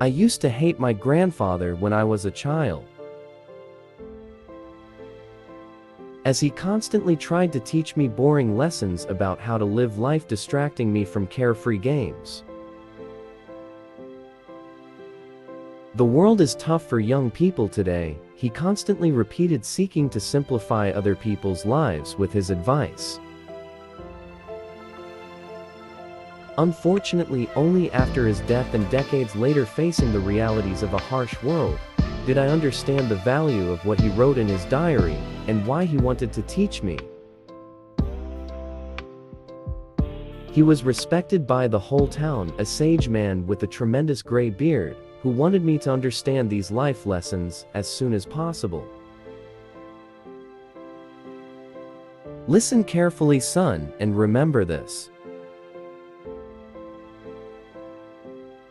I used to hate my grandfather when I was a child, as he constantly tried to teach me boring lessons about how to live life, distracting me from carefree games. The world is tough for young people today, he constantly repeated, seeking to simplify other people's lives with his advice. Unfortunately, only after his death and decades later, facing the realities of a harsh world, did I understand the value of what he wrote in his diary, and why he wanted to teach me. He was respected by the whole town, a sage man with a tremendous gray beard, who wanted me to understand these life lessons as soon as possible. Listen carefully, son, and remember this.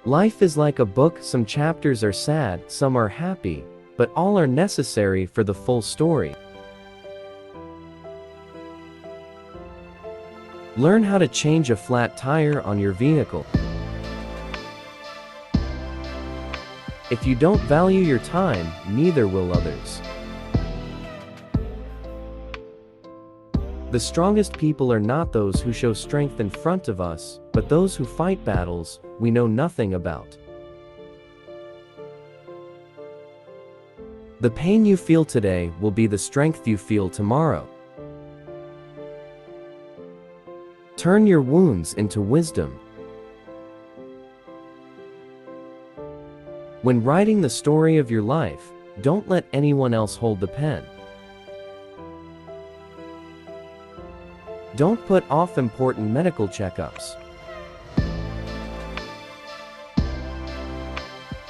Life is like a book, some chapters are sad, some are happy, but all are necessary for the full story. Learn how to change a flat tire on your vehicle. If you don't value your time, neither will others. The strongest people are not those who show strength in front of us, but those who fight battles we know nothing about. The pain you feel today will be the strength you feel tomorrow. Turn your wounds into wisdom. When writing the story of your life, don't let anyone else hold the pen. Don't put off important medical checkups.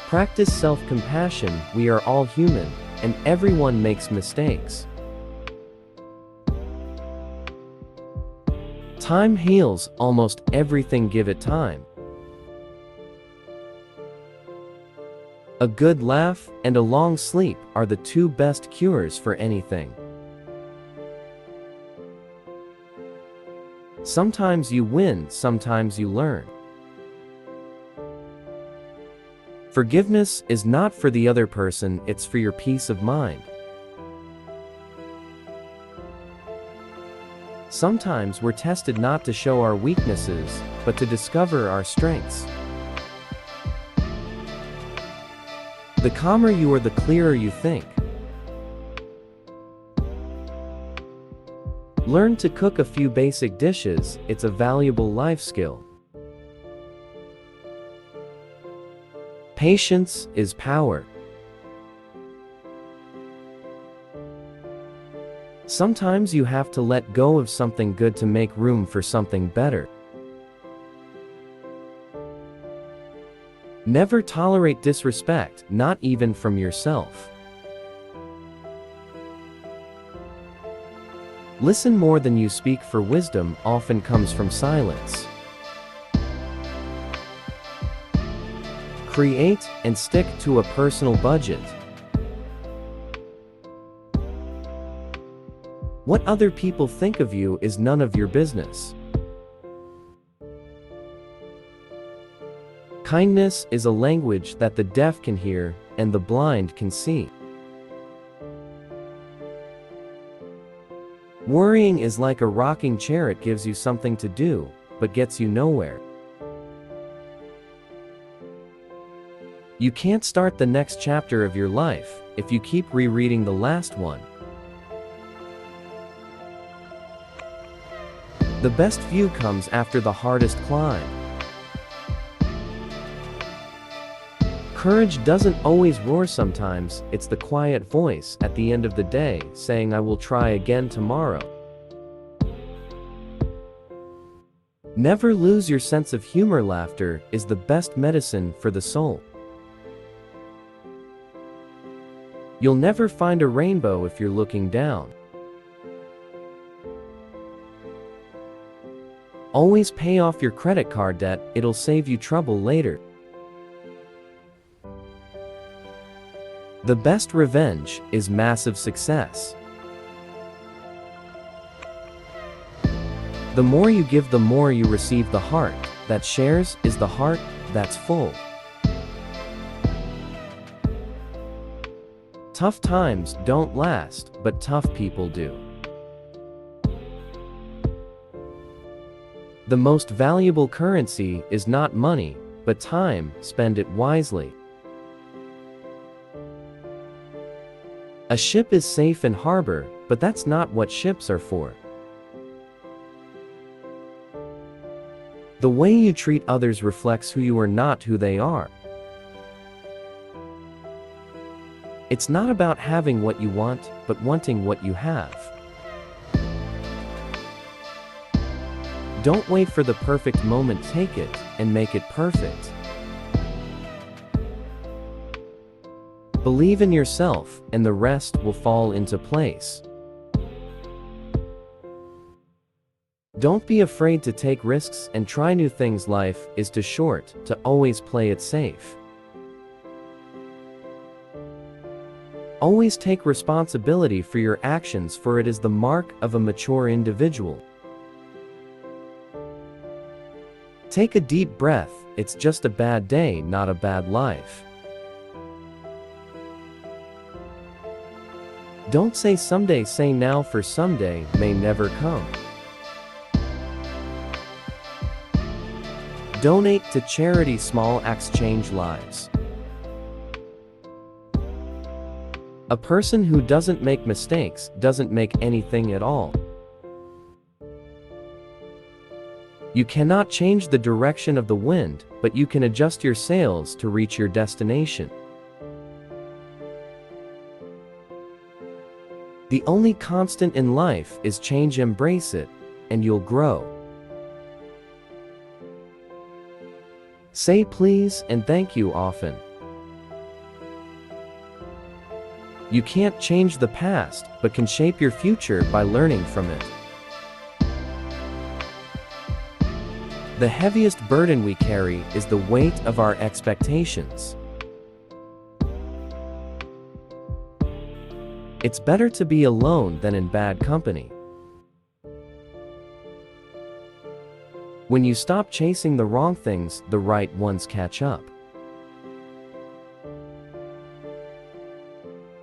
Practice self-compassion. We are all human, and everyone makes mistakes. Time heals almost everything, give it time. A good laugh and a long sleep are the two best cures for anything. Sometimes you win, sometimes you learn. Forgiveness is not for the other person, it's for your peace of mind. Sometimes we're tested not to show our weaknesses, but to discover our strengths. The calmer you are, the clearer you think. Learn to cook a few basic dishes, it's a valuable life skill. Patience is power. Sometimes you have to let go of something good to make room for something better. Never tolerate disrespect, not even from yourself. Listen more than you speak, for wisdom often comes from silence. Create and stick to a personal budget. What other people think of you is none of your business. Kindness is a language that the deaf can hear and the blind can see. Worrying is like a rocking chair, it gives you something to do, but gets you nowhere. You can't start the next chapter of your life if you keep rereading the last one. The best view comes after the hardest climb. Courage doesn't always roar, sometimes it's the quiet voice at the end of the day saying, I will try again tomorrow. Never lose your sense of humor. Laughter is the best medicine for the soul. You'll never find a rainbow if you're looking down. Always pay off your credit card debt, it'll save you trouble later. The best revenge is massive success. The more you give, the more you receive. The heart that shares is the heart that's full. Tough times don't last, but tough people do. The most valuable currency is not money, but time. Spend it wisely. A ship is safe in harbor, but that's not what ships are for. The way you treat others reflects who you are, not who they are. It's not about having what you want, but wanting what you have. Don't wait for the perfect moment, take it, and make it perfect. Believe in yourself, and the rest will fall into place. Don't be afraid to take risks and try new things. Life is too short to always play it safe. Always take responsibility for your actions, for it is the mark of a mature individual. Take a deep breath. It's just a bad day, not a bad life. Don't say someday, say now, for someday may never come. Donate to charity. Small acts change lives. A person who doesn't make mistakes doesn't make anything at all. You cannot change the direction of the wind, but you can adjust your sails to reach your destination. The only constant in life is change. Embrace it, and you'll grow. Say please and thank you often. You can't change the past, but can shape your future by learning from it. The heaviest burden we carry is the weight of our expectations. It's better to be alone than in bad company. When you stop chasing the wrong things, the right ones catch up.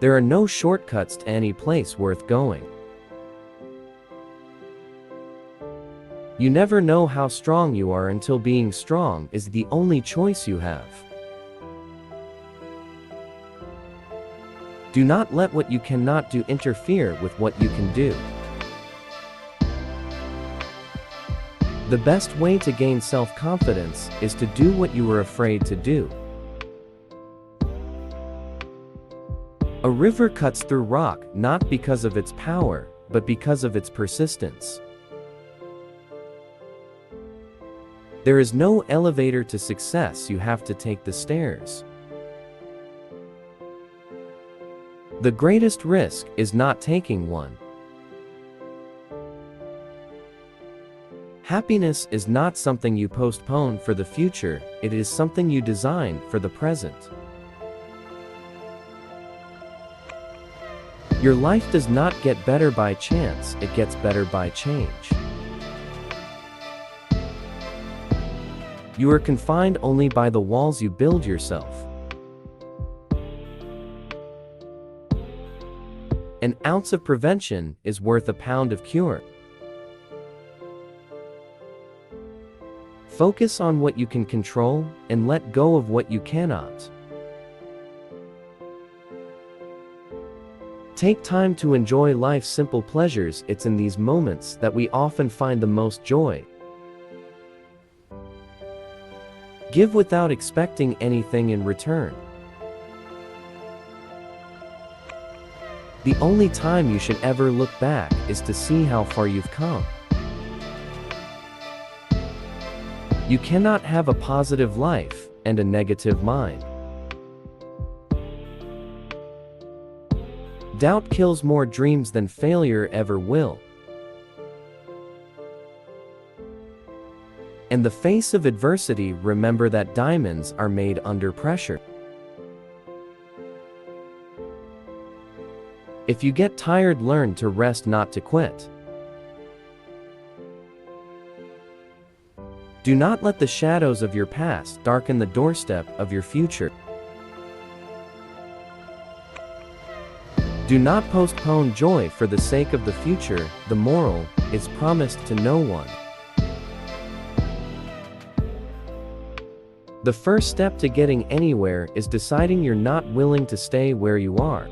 There are no shortcuts to any place worth going. You never know how strong you are until being strong is the only choice you have. Do not let what you cannot do interfere with what you can do. The best way to gain self-confidence is to do what you were afraid to do. A river cuts through rock not because of its power, but because of its persistence. There is no elevator to success, you have to take the stairs. The greatest risk is not taking one. Happiness is not something you postpone for the future, it is something you design for the present. Your life does not get better by chance, it gets better by change. You are confined only by the walls you build yourself. An ounce of prevention is worth a pound of cure. Focus on what you can control and let go of what you cannot. Take time to enjoy life's simple pleasures. It's in these moments that we often find the most joy. Give without expecting anything in return. The only time you should ever look back is to see how far you've come. You cannot have a positive life and a negative mind. Doubt kills more dreams than failure ever will. In the face of adversity, remember that diamonds are made under pressure. If you get tired, learn to rest, not to quit. Do not let the shadows of your past darken the doorstep of your future. Do not postpone joy for the sake of the future. The moral is promised to no one. The first step to getting anywhere is deciding you're not willing to stay where you are.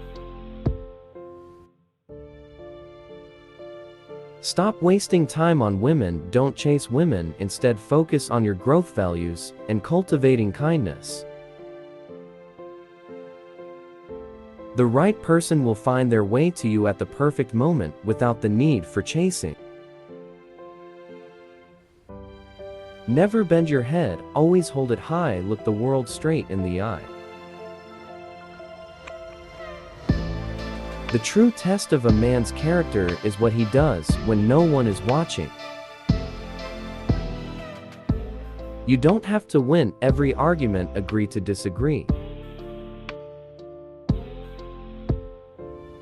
Stop wasting time on women. Don't chase women. Instead, focus on your growth values and cultivating kindness. The right person will find their way to you at the perfect moment without the need for chasing. Never bend your head, always hold it high. Look the world straight in the eye. The true test of a man's character is what he does when no one is watching. You don't have to win every argument. Agree to disagree.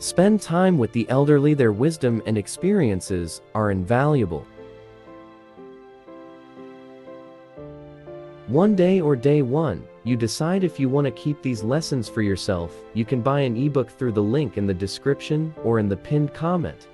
Spend time with the elderly. Their wisdom and experiences are invaluable. One day or day one, you decide if you want to keep these lessons for yourself. You can buy an ebook through the link in the description or in the pinned comment.